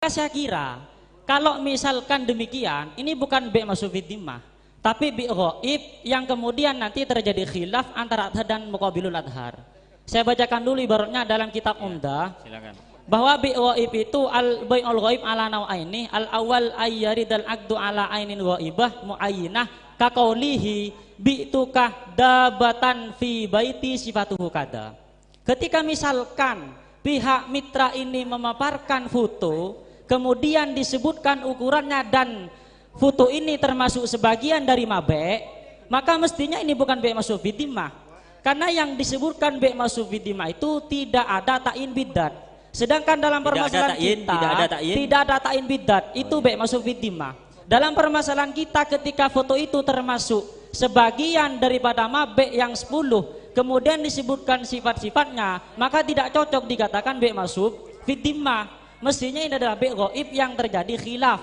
Saya kira kalau misalkan demikian, ini bukan bi' masuk fiddimah, tapi bi' ghaib yang kemudian nanti terjadi khilaf antara adhar dan muqabilul adhar. Saya bacakan dulu ibaratnya dalam kitab Umdah. Silakan. Bahwa bi' ghaib itu al-bai'ul ghaib ala nau'aini, al-awwal ayyaridal aqdu ala ainin ghaibah muayyinah ka qaulihi bi'tukah dabatan fi baiti sifatuhu kada. Ketika misalkan pihak mitra ini memaparkan foto, kemudian disebutkan ukurannya dan foto ini termasuk sebagian dari mabe', maka mestinya ini bukan bi' masuk fiddimah. Karena yang disebutkan bi' masuk fiddimah itu tidak ada ta'in bidat. Sedangkan dalam permasalahan kita tidak ada ta'in bidat, itu bi' masuk fiddimah. Dalam permasalahan kita ketika foto itu termasuk sebagian daripada mabe' yang 10, kemudian disebutkan sifat-sifatnya, maka tidak cocok dikatakan bi' masuk fiddimah. Mestinya ini adalah bi' ghaib yang terjadi khilaf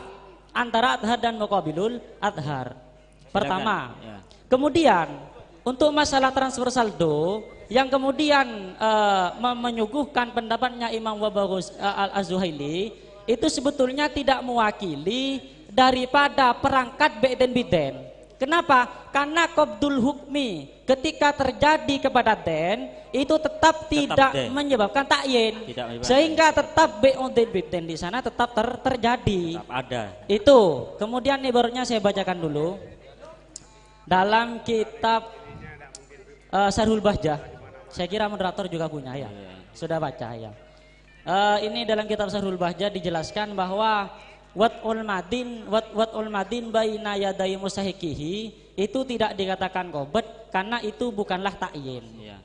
antara adhar dan muqabilul adhar. Pertama. Ya. Kemudian untuk masalah transfer saldo yang kemudian menyuguhkan pendapatnya Imam Wabaghus al-Zuhaili itu sebetulnya tidak mewakili daripada perangkat bi' dan biden. Kenapa? Karena qabdul hukmi ketika terjadi kepada den itu tetap tidak menyebabkan ta'yin, sehingga tetap bi'un dan biden di sana tetap terjadi. Tetap ada. Itu. Kemudian ibaratnya saya bacakan dulu dalam kitab Syarhul Bahjah. Saya kira moderator juga punya ya. Sudah baca ya. Ini dalam kitab Syarhul Bahjah dijelaskan bahwa wat'ul madin baina yadai musahikihi itu tidak dikatakan qobet karena itu bukanlah ta'yin. Ya.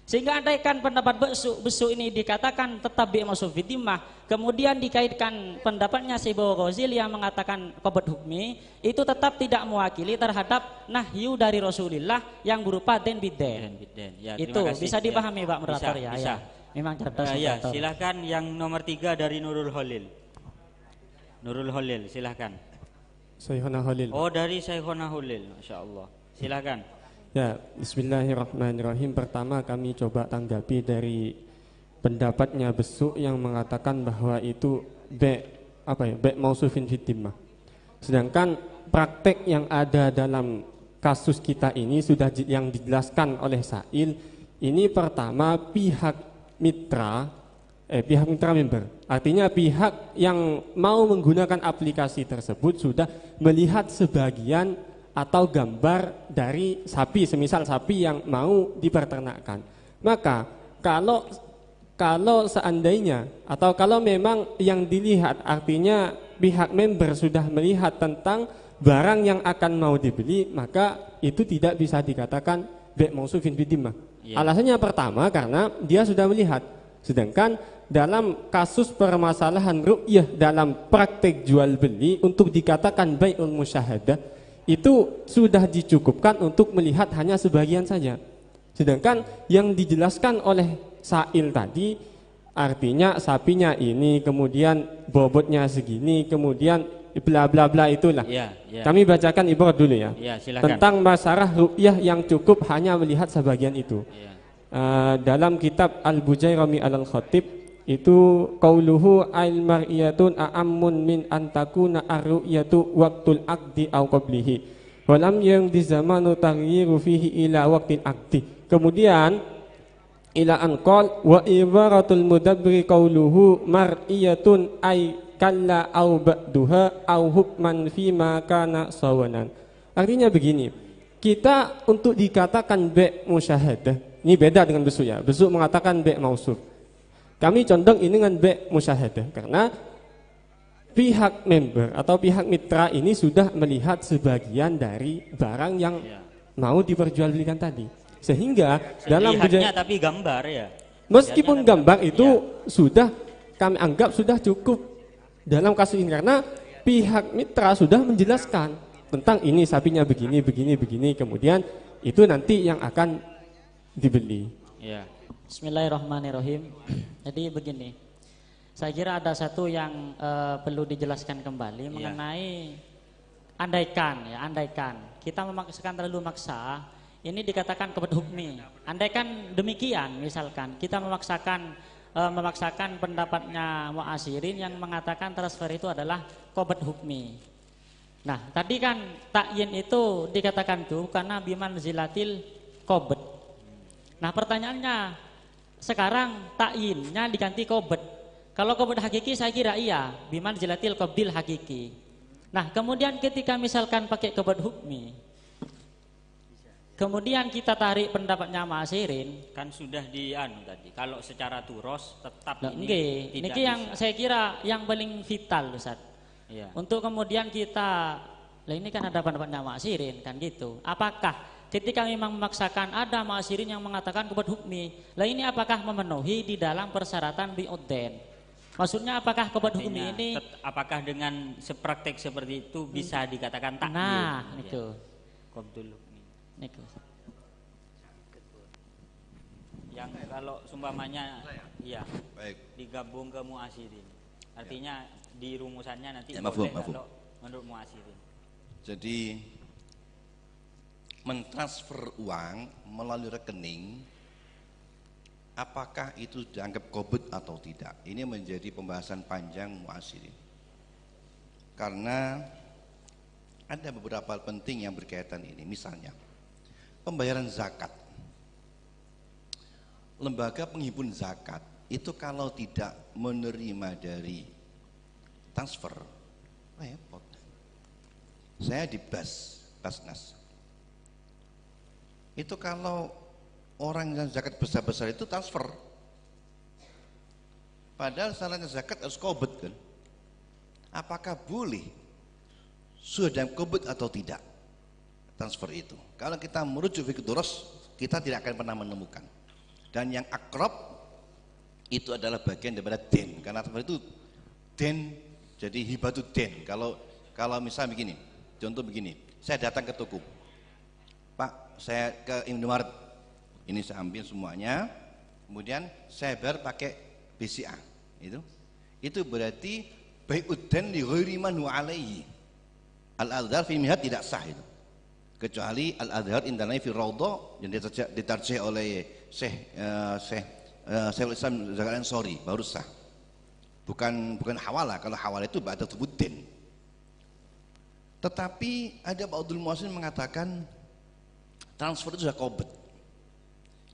Sehingga andaikan pendapat besuk ini dikatakan tetap bi' masuk fiddimah, kemudian dikaitkan pendapatnya Syekh Ghazali yang mengatakan qobet hukmi, itu tetap tidak mewakili terhadap nahyu dari Rasulullah yang berupa den biden. Ya, itu bisa dipahami Pak moderator ya. Bisa. Ya. Memang cerdas. Ya, silakan yang nomor 3 dari Nurul Holil. Nurul Holil, silahkan. Syekhona Holil. Oh, dari Syekhona Holil, Masya Allah. Silahkan. Ya, bismillahirrahmanirrahim. Pertama kami coba tanggapi dari pendapatnya Besuk yang mengatakan bahwa itu bi' mausufin fiddimah. Sedangkan praktek yang ada dalam kasus kita ini sudah yang dijelaskan oleh Sa'il. Ini pertama pihak mitra member. Artinya pihak yang mau menggunakan aplikasi tersebut sudah melihat sebagian atau gambar dari sapi, semisal sapi yang mau diperternakkan. Maka kalau seandainya atau kalau memang yang dilihat artinya pihak member sudah melihat tentang barang yang akan mau dibeli, maka itu tidak bisa dikatakan bi' mausufin fiddimah. Alasannya pertama karena dia sudah melihat. Sedangkan dalam kasus permasalahan ru'yah dalam praktek jual beli untuk dikatakan bai'ul musyahadah itu sudah dicukupkan untuk melihat hanya sebagian saja. Sedangkan yang dijelaskan oleh Sa'il tadi artinya sapinya ini, kemudian bobotnya segini, kemudian bla bla bla itulah. Kami bacakan ibarat dulu ya. Tentang masalah ru'yah yang cukup hanya melihat sebagian itu. Dalam kitab Al-Bujairami Al-Khatib itu qauluhu al-mar'iyatun a'ammun min antakuna ar-ru'yatu waqtul aqdi aw qablihi walam yang di zamanu taghyiru fihi ila waqtil aqdi. Kemudian ila anqal wa ibaratul mudabbiri qauluhu mar'iyatun ay kalla aw ba'duha aw hukman fima kana sawanan. Artinya begini, kita untuk dikatakan bi' musyahadah ini beda dengan Besuk ya. Besuk mengatakan bi' mausuf. Kami condong ini dengan bi' musyahadah karena pihak member atau pihak mitra ini sudah melihat sebagian dari barang yang mau diperjualbelikan tadi. Sehingga dalam tapi gambar ya. Meskipun gambar itu sudah kami anggap sudah cukup dalam kasus ini karena pihak mitra sudah menjelaskan tentang ini sapinya begini, kemudian itu nanti yang akan dibeli. Ya. Bismillahirrahmanirrahim. Jadi begini, saya kira ada satu yang perlu dijelaskan kembali mengenai andaikan kita memaksakan terlalu maksa, ini dikatakan qobet hukmi. Andaikan demikian, misalkan kita memaksakan memaksakan pendapatnya mu'asirin yang mengatakan transfer itu adalah qabd hukmi. Nah, tadi kan takyin itu dikatakan tuh karena biman zilatil qabd. Nah, pertanyaannya sekarang takyinnya diganti qabd. Kalau qabd hakiki saya kira iya, biman zilatil qabdil hakiki. Nah, kemudian ketika misalkan pakai qabd hukmi, kemudian kita tarik pendapatnya mu'asirin, Kan sudah di anu tadi. Kalau secara turos tetap nah, ini nggih, tidak niki yang bisa. saya kira yang paling vital Ustaz. Iya. Untuk kemudian kita, lah ini kan ada pendapatnya mu'asirin kan gitu. Apakah ketika memang memaksakan ada mu'asirin yang mengatakan qabd hukmi, lah ini apakah memenuhi di dalam persyaratan bi'udden? Maksudnya apakah qabd hukmi Artinya, ini? apakah dengan sepraktek seperti itu bisa dikatakan takyin? Nah, Ya. niku. Qabdul hukmi. Niku. Yang kalau sumpamanya iya Baik. digabung ke mu'asirin. Artinya di rumusannya nanti Ya, boleh mafhum. kalau menurut mu'asirin. Jadi mentransfer uang melalui rekening, apakah itu dianggap qabd atau tidak? Ini menjadi pembahasan panjang mu'asirin. Karena ada beberapa hal penting yang berkaitan ini. Misalnya pembayaran zakat. Lembaga penghimpun zakat itu kalau tidak menerima dari transfer, repot. Saya di Basnas. Itu kalau orang yang zakat besar-besar itu transfer. Padahal salahnya zakat harus qabd kan. Apakah boleh sudah dalam qabd atau tidak transfer itu? Kalau kita merujuk fikih duros, kita tidak akan pernah menemukan. Dan yang akrab itu adalah bagian daripada den, karena transfer itu den, jadi hibatu den. Kalau misalnya begini, contoh begini, saya datang ke toko, Pak, saya ke Indomaret, ini saya ambil semuanya, kemudian saya bayar pakai BCA, itu berarti bai'uddan li ghairi man huwa alaihi. Al-Azhar fi mihad tidak sah itu, kecuali Al-Azhar indana fi raudhah yang ditarjih oleh Syekhul Islam Zakaria Ansori baru sah. Bukan hawalah, kalau hawalah itu ba'da tubuddin. Tetapi ada ba'dul mu'asirin mengatakan transfer itu sudah qabd.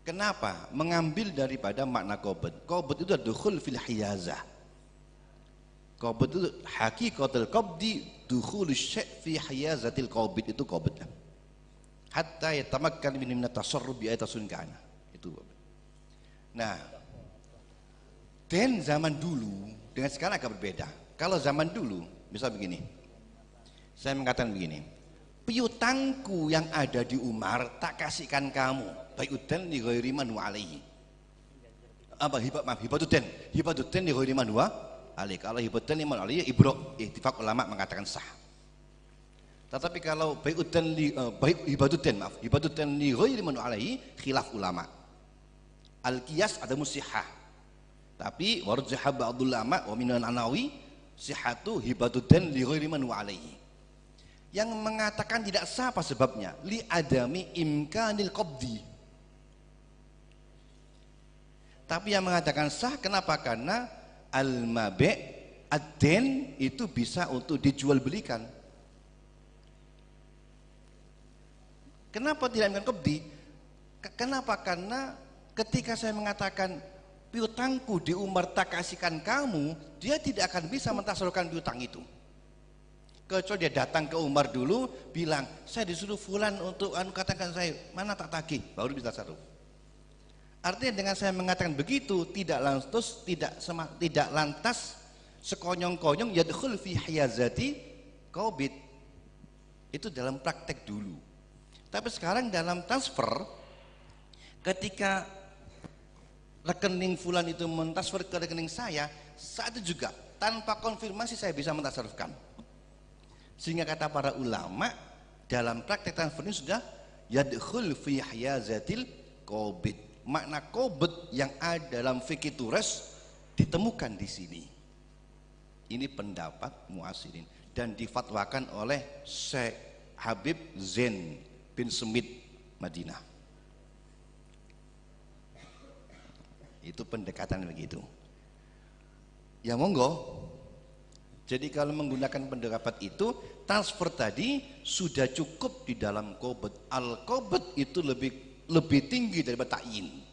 Kenapa? Mengambil daripada makna qabd. Qabd itu dukhul fil hiyazah. Qabd itu hakikatul qabdi dukhul syai' fi hiyazatil qabd, itu qabd. Hatta yatamakkan min at-tasarruf bi ayatasun kana. Itu. Nah, den zaman dulu dengan sekarang agak berbeda. Kalau zaman dulu, misal begini, saya mengatakan begini, piutangku yang ada di Umar tak kasihkan kamu, bai'uddan li ghairi man wa alaihi. Apa hibatuddin li ghairi man wa alaihi. Kalau hibatuddin li man alaihi ibro, ittifaq ulama mengatakan sah. Tetapi kalau bai'uddan li hibatuddin li ghairi man wa alaihi khilaf ulama. Al-qiyas ada musihah. Tapi warjaha ba'dul ulama wa minan anawi sihhatu hibatuddin li ghairi man wa alaihi. Yang mengatakan tidak sah apa sebabnya? Li adami imkanil qabdi. Tapi yang mengatakan sah kenapa? Karena al-mabi' ad-din itu bisa untuk dijual belikan. Kenapa tidak imkan qabdi? Kenapa? Karena ketika saya mengatakan piutangku di Umar tak kasihkan kamu, dia tidak akan bisa mentasarufkan piutang itu. Kecuali dia datang ke Umar dulu, bilang, saya disuruh fulan untuk katakan saya, mana tak tagih, baru bisa tasaruf. Artinya dengan saya mengatakan begitu, tidak lantas sekonyong-konyong yadkhul fi hiyazati qabid. Itu dalam praktek dulu. Tapi sekarang dalam transfer, ketika rekening fulan itu mentransfer ke rekening saya, saat itu juga tanpa konfirmasi saya bisa mentasarufkan. Sehingga kata para ulama dalam praktek transfer ini sudah yadkhul fi hiyazatil qabid. Makna qabid yang ada dalam fikih turas ditemukan di sini. Ini pendapat mu'asirin dan difatwakan oleh Syekh Habib Zain bin Smith Madinah. Itu pendekatan begitu. Ya monggo. Jadi kalau menggunakan pendapat itu, transfer tadi sudah cukup di dalam qobud. Al-qobud itu lebih tinggi daripada ta'yin.